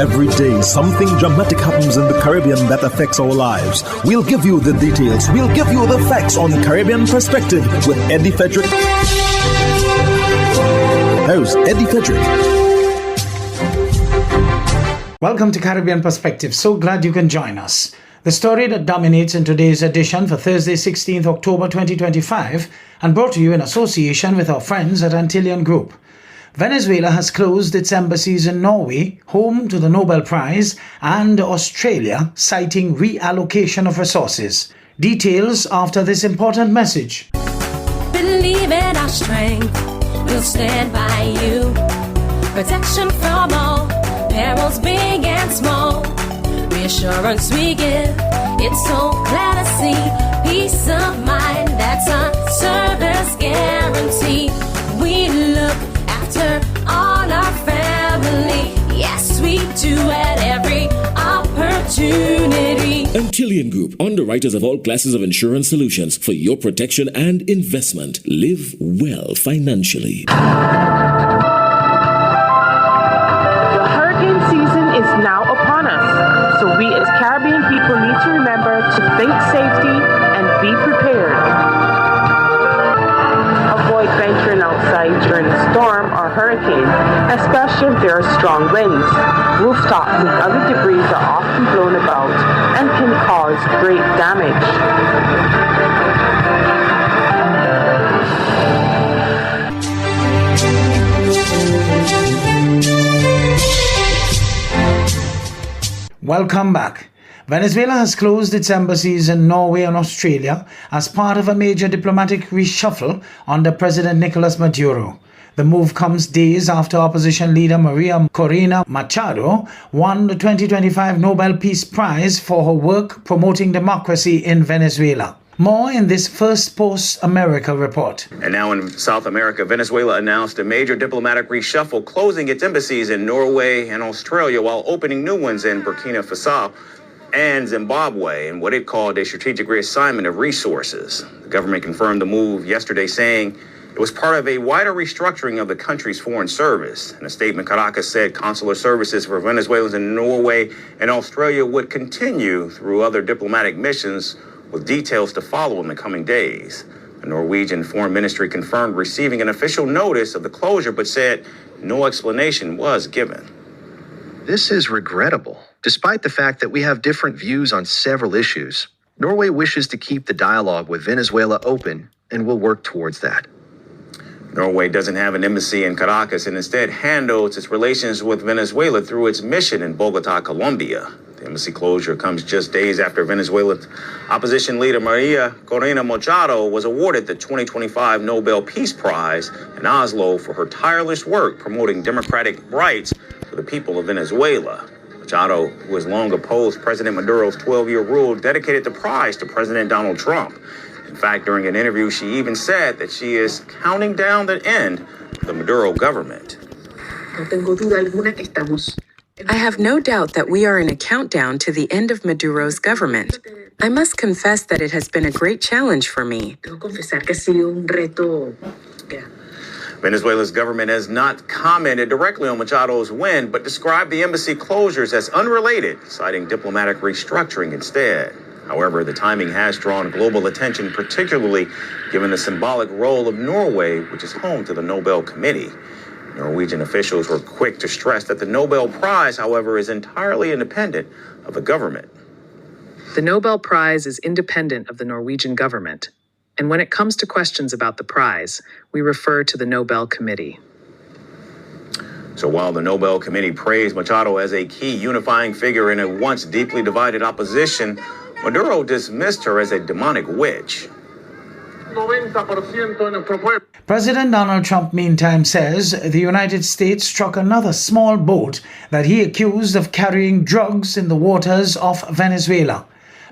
Every day, something dramatic happens in the Caribbean that affects our lives. We'll give you the details. We'll give you the facts on Caribbean Perspective with Eddie Frederick. Here's Eddie Frederick. Welcome to Caribbean Perspective. So glad you can join us. The story that dominates in today's edition for Thursday, 16th October 2025, and brought to you in association with our friends at Antillean Group. Venezuela has closed its embassies in Norway, home to the Nobel Prize, and Australia, citing reallocation of resources. Details after this important message. Believe in our strength, we'll stand by you. Protection from all, perils big and small. Reassurance we give, it's so glad to see. Peace of mind, that's our service guarantee. We look after all our family, yes we do at every opportunity. Antillean Group, underwriters of all classes of insurance solutions for your protection and investment. Live well financially. The hurricane season is now upon us, so we as Caribbean people need to remember to think safety and be prepared. Avoid venturing outside during a storm or hurricane, especially if there are strong winds. Rooftops and other debris are often blown about and can cause great damage. Welcome back. Venezuela has closed its embassies in Norway and Australia as part of a major diplomatic reshuffle under President Nicolas Maduro. The move comes days after opposition leader Maria Corina Machado won the 2025 Nobel Peace Prize for her work promoting democracy in Venezuela. More in this First Post America report. And now in South America, Venezuela announced a major diplomatic reshuffle, closing its embassies in Norway and Australia while opening new ones in Burkina Faso and Zimbabwe in what it called a strategic reassignment of resources. The government confirmed the move yesterday, saying it was part of a wider restructuring of the country's foreign service. In a statement, Caracas said consular services for Venezuelans in Norway and Australia would continue through other diplomatic missions, with details to follow in the coming days. The Norwegian Foreign Ministry confirmed receiving an official notice of the closure, but said no explanation was given. This is regrettable. Despite the fact that we have different views on several issues, Norway wishes to keep the dialogue with Venezuela open and will work towards that. Norway doesn't have an embassy in Caracas and instead handles its relations with Venezuela through its mission in Bogota, Colombia. The embassy closure comes just days after Venezuela's opposition leader Maria Corina Machado was awarded the 2025 Nobel Peace Prize in Oslo for her tireless work promoting democratic rights for the people of Venezuela. Machado, who has long opposed President Maduro's 12-year rule, dedicated the prize to President Donald Trump. In fact, during an interview, she even said that she is counting down the end of the Maduro government. I have no doubt that we are in a countdown to the end of Maduro's government. I must confess that it has been a great challenge for me. Venezuela's government has not commented directly on Machado's win, but described the embassy closures as unrelated, citing diplomatic restructuring instead. However, the timing has drawn global attention, particularly given the symbolic role of Norway, which is home to the Nobel Committee. Norwegian officials were quick to stress that the Nobel Prize, however, is entirely independent of the government. The Nobel Prize is independent of the Norwegian government. And when it comes to questions about the prize, we refer to the Nobel Committee. So while the Nobel Committee praised Machado as a key unifying figure in a once deeply divided opposition, Maduro dismissed her as a demonic witch. President Donald Trump, meantime, says the United States struck another small boat that he accused of carrying drugs in the waters of Venezuela.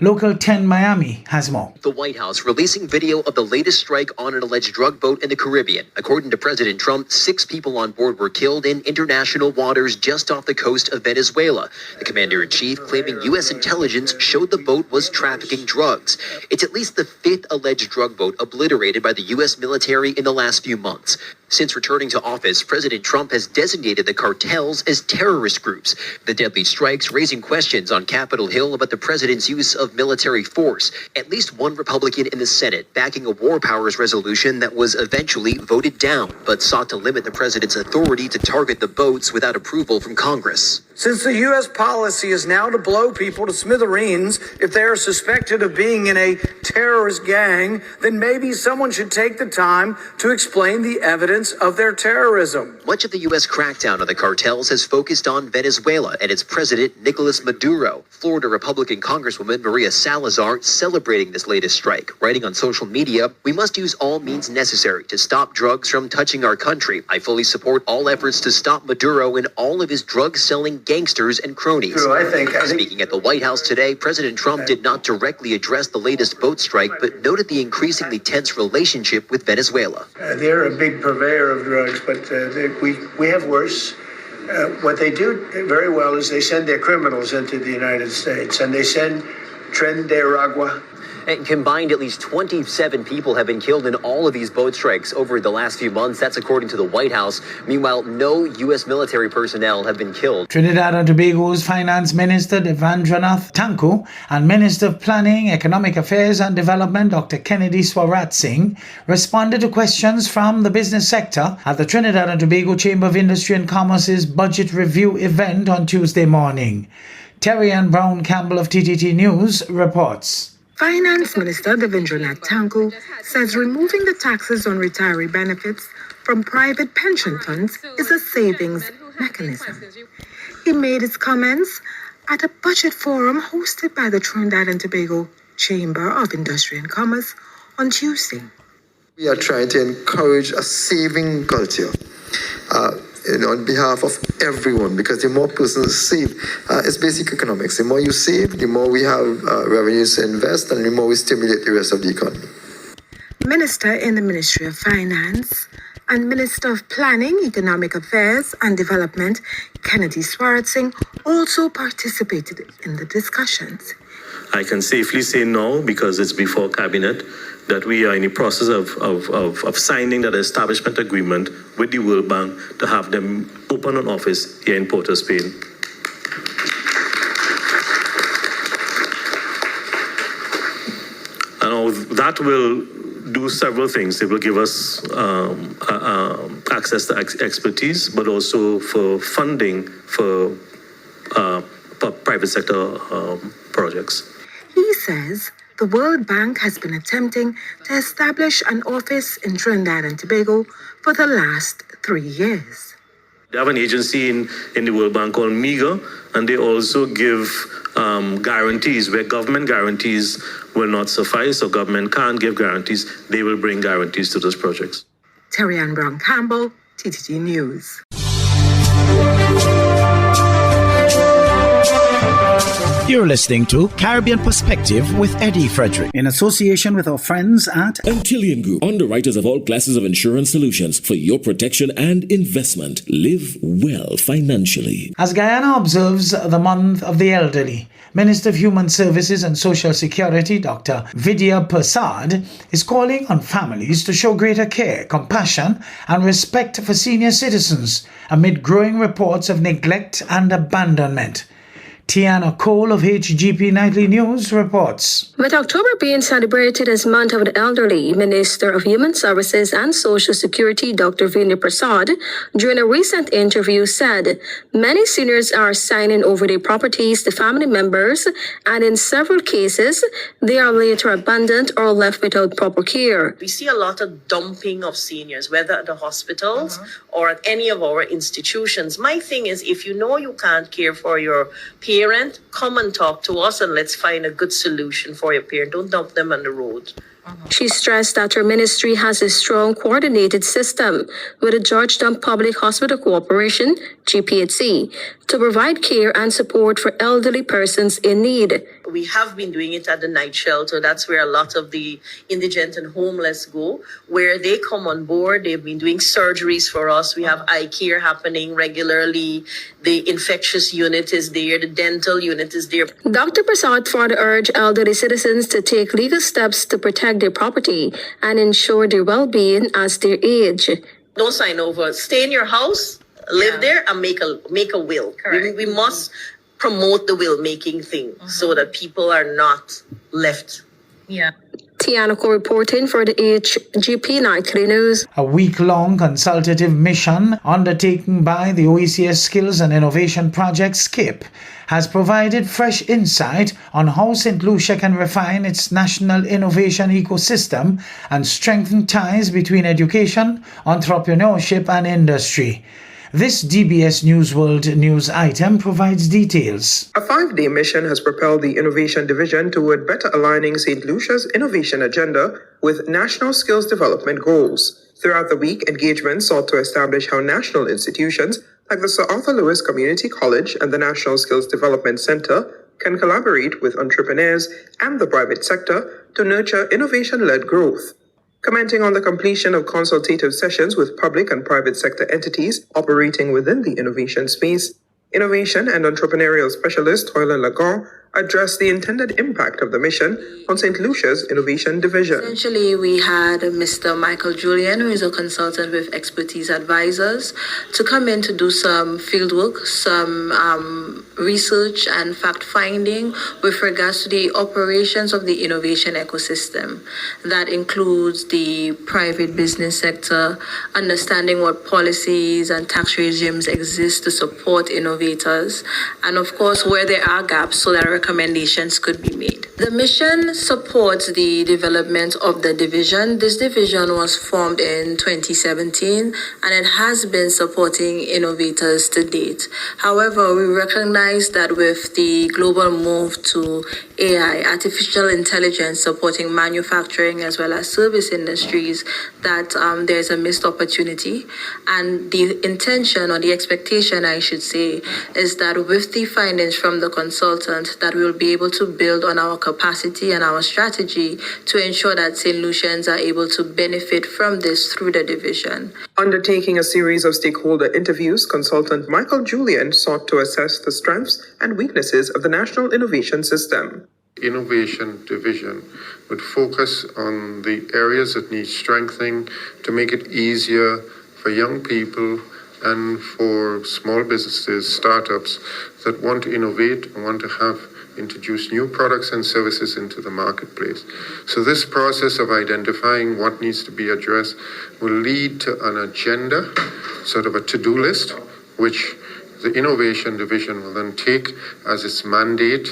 Local 10 Miami has more. The White House releasing video of the latest strike on an alleged drug boat in the Caribbean. According to President Trump, 6 people on board were killed in international waters just off the coast of Venezuela. The commander-in-chief claiming U.S. intelligence showed the boat was trafficking drugs. It's at least the 5th alleged drug boat obliterated by the U.S. military in the last few months. Since returning to office, President Trump has designated the cartels as terrorist groups. The deadly strikes raising questions on Capitol Hill about the president's use of military force. At least one Republican in the Senate backing a war powers resolution that was eventually voted down, but sought to limit the president's authority to target the boats without approval from Congress. Since the U.S. policy is now to blow people to smithereens if they are suspected of being in a terrorist gang, then maybe someone should take the time to explain the evidence of their terrorism. Much of the U.S. crackdown on the cartels has focused on Venezuela and its president, Nicolas Maduro. Florida Republican Congresswoman Maria Salazar celebrating this latest strike, writing on social media, "We must use all means necessary to stop drugs from touching our country. I fully support all efforts to stop Maduro and all of his drug-selling gangsters and cronies." Speaking at the White House today, President Trump did not directly address the latest boat strike, but noted the increasingly tense relationship with Venezuela. They're a big purveyor of drugs, but we have worse. What they do very well is they send their criminals into the United States, and they send Tren de Aragua. And combined, at least 27 people have been killed in all of these boat strikes over the last few months. That's according to the White House. Meanwhile, no U.S. military personnel have been killed. Trinidad and Tobago's Finance Minister Devandranath Tanku and Minister of Planning, Economic Affairs and Development Dr. Kennedy Swarat Singh responded to questions from the business sector at the Trinidad and Tobago Chamber of Industry and Commerce's budget review event on Tuesday morning. Terry Ann Brown Campbell of TTT News reports. Finance Minister Devandranath Tanku says removing the taxes on retiree benefits from private pension funds is a savings mechanism. He made his comments at a budget forum hosted by the Trinidad and Tobago Chamber of Industry and Commerce on Tuesday. We are trying to encourage a saving culture on behalf of everyone, because the more persons save, it's basic economics. The more you save, the more we have revenues to invest, and the more we stimulate the rest of the economy. Minister in the Ministry of Finance and Minister of Planning, Economic Affairs and Development, Kennedy Swarat Singh, also participated in the discussions. I can safely say no, because it's before Cabinet, that we are in the process of signing that establishment agreement with the World Bank to have them open an office here in Port of Spain. And that will do several things. It will give us access to expertise, but also for funding for private sector projects. He says the World Bank has been attempting to establish an office in Trinidad and Tobago for the last 3 years. They have an agency in the World Bank called MEGA, and they also give guarantees where government guarantees will not suffice, or government can't give guarantees. They will bring guarantees to those projects. Terry Ann Brown Campbell, TTT News. You're listening to Caribbean Perspective with Eddie Frederick, in association with our friends at Antillean Group, underwriters of all classes of insurance solutions for your protection and investment. Live well financially. As Guyana observes the month of the elderly, Minister of Human Services and Social Security, Dr. Vidya Prasad, is calling on families to show greater care, compassion, and respect for senior citizens amid growing reports of neglect and abandonment. Tiana Cole of HGP Nightly News reports. With October being celebrated as Month of the Elderly, Minister of Human Services and Social Security Dr. Vidya Prasad, during a recent interview, said many seniors are signing over their properties to family members, and in several cases, they are later abandoned or left without proper care. We see a lot of dumping of seniors, whether at the hospitals or at any of our institutions. My thing is, if you know you can't care for your parent, come and talk to us and let's find a good solution for your parent. Don't dump them on the road. She stressed that her ministry has a strong coordinated system with the Georgetown Public Hospital Corporation, GPHC, to provide care and support for elderly persons in need. We have been doing it at the night shelter. That's where a lot of the indigent and homeless go, where they come on board. They've been doing surgeries for us. We have eye care happening regularly. The infectious unit is there. The dental unit is there. Dr. Prasad further urged elderly citizens to take legal steps to protect their property and ensure their well-being as they age. Don't sign over. Stay in your house, live there, and make a will. We must promote the will making thing so that people are not left. Yeah. Tianako reporting for the HGP Nightly News. A week-long consultative mission undertaken by the OECS Skills and Innovation Project SKIP has provided fresh insight on how St. Lucia can refine its national innovation ecosystem and strengthen ties between education, entrepreneurship and industry. This DBS News World News item provides details. A 5-day mission has propelled the Innovation Division toward better aligning St. Lucia's innovation agenda with national skills development goals. Throughout the week, engagements sought to establish how national institutions like the Sir Arthur Lewis Community College and the National Skills Development Center can collaborate with entrepreneurs and the private sector to nurture innovation-led growth. Commenting on the completion of consultative sessions with public and private sector entities operating within the innovation space, innovation and entrepreneurial specialist Toylan Lagon addressed the intended impact of the mission on St. Lucia's Innovation Division. Essentially, we had Mr. Michael Julian, who is a consultant with Expertise Advisors, to come in to do some fieldwork, some research and fact-finding with regards to the operations of the innovation ecosystem. That includes the private business sector, understanding what policies and tax regimes exist to support innovators, and of course, where there are gaps so that recommendations could be made. The mission supports the development of the division. This division was formed in 2017 and it has been supporting innovators to date. However, we recognize that with the global move to AI, artificial intelligence supporting manufacturing as well as service industries, that there's a missed opportunity. And the intention, or the expectation I should say, is that with the findings from the consultant, that we will be able to build on our capacity and our strategy to ensure that St. Lucians are able to benefit from this through the division. Undertaking a series of stakeholder interviews, consultant Michael Julian sought to assess the strengths and weaknesses of the National Innovation System. Innovation Division would focus on the areas that need strengthening to make it easier for young people and for small businesses, startups that want to innovate and want to introduce new products and services into the marketplace. So this process of identifying what needs to be addressed will lead to an agenda, sort of a to-do list, which the Innovation Division will then take as its mandate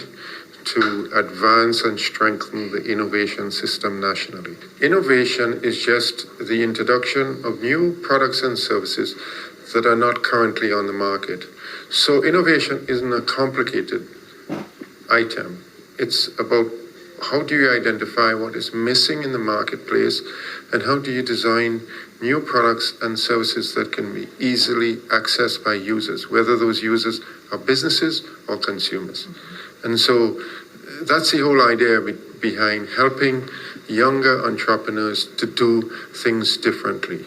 to advance and strengthen the innovation system nationally. Innovation is just the introduction of new products and services that are not currently on the market. So innovation isn't a complicated item. It's about how do you identify what is missing in the marketplace and how do you design new products and services that can be easily accessed by users, whether those users are businesses or consumers. And so that's the whole idea behind helping younger entrepreneurs to do things differently.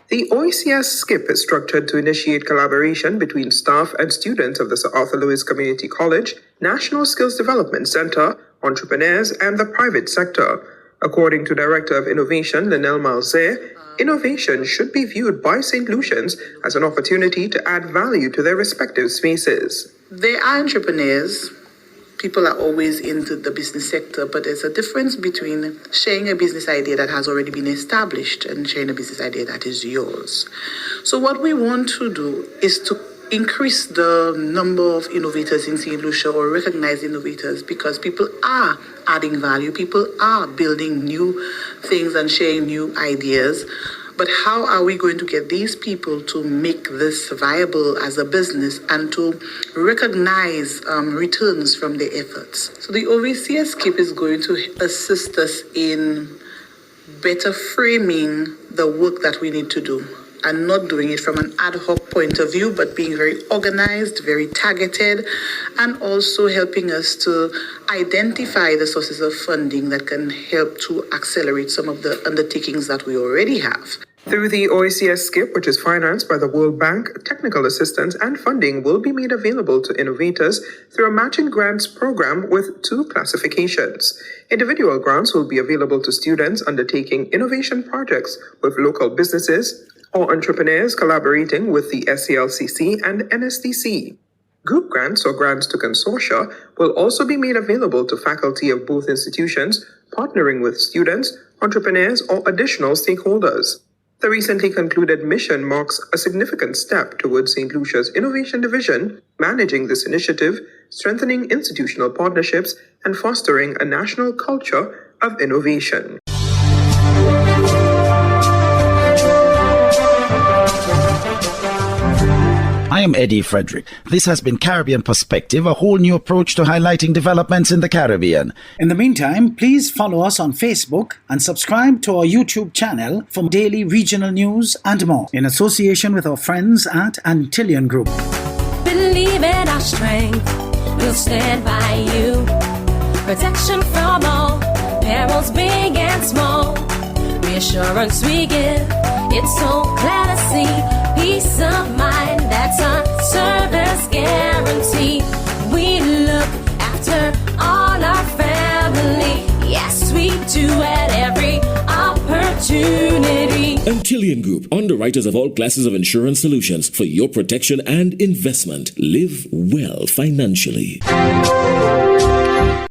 The OECS SKIP is structured to initiate collaboration between staff and students of the Sir Arthur Lewis Community College, National Skills Development Center, entrepreneurs, and the private sector. According to Director of Innovation, Linnell Malzé, innovation should be viewed by St. Lucians as an opportunity to add value to their respective spaces. They are entrepreneurs. People are always into the business sector, but there's a difference between sharing a business idea that has already been established and sharing a business idea that is yours. So what we want to do is to increase the number of innovators in St. Lucia, or recognize innovators, because people are adding value, people are building new things and sharing new ideas. But how are we going to get these people to make this viable as a business and to recognize returns from their efforts? So the OECS SKIP is going to assist us in better framing the work that we need to do, and not doing it from an ad hoc point of view, but being very organized, very targeted, and also helping us to identify the sources of funding that can help to accelerate some of the undertakings that we already have. Through the OECS SKIP, which is financed by the World Bank, technical assistance and funding will be made available to innovators through a matching grants program with 2 classifications. Individual grants will be available to students undertaking innovation projects with local businesses, or entrepreneurs collaborating with the SCLCC and NSDC. Group grants or grants to consortia will also be made available to faculty of both institutions, partnering with students, entrepreneurs, or additional stakeholders. The recently concluded mission marks a significant step towards St. Lucia's Innovation Division, managing this initiative, strengthening institutional partnerships, and fostering a national culture of innovation. I am Eddie Frederick. This has been Caribbean Perspective, a whole new approach to highlighting developments in the Caribbean. In the meantime, please follow us on Facebook and subscribe to our YouTube channel for daily regional news and more, in association with our friends at Antillian Group. Believe in our strength, we'll stand by you. Protection from all perils, big and small. Reassurance we give, it's so clear to see. Peace of mind, that's our service guarantee. We look after all our family. Yes, we do at every opportunity. Antillian Group, underwriters of all classes of insurance solutions for your protection and investment. Live well financially.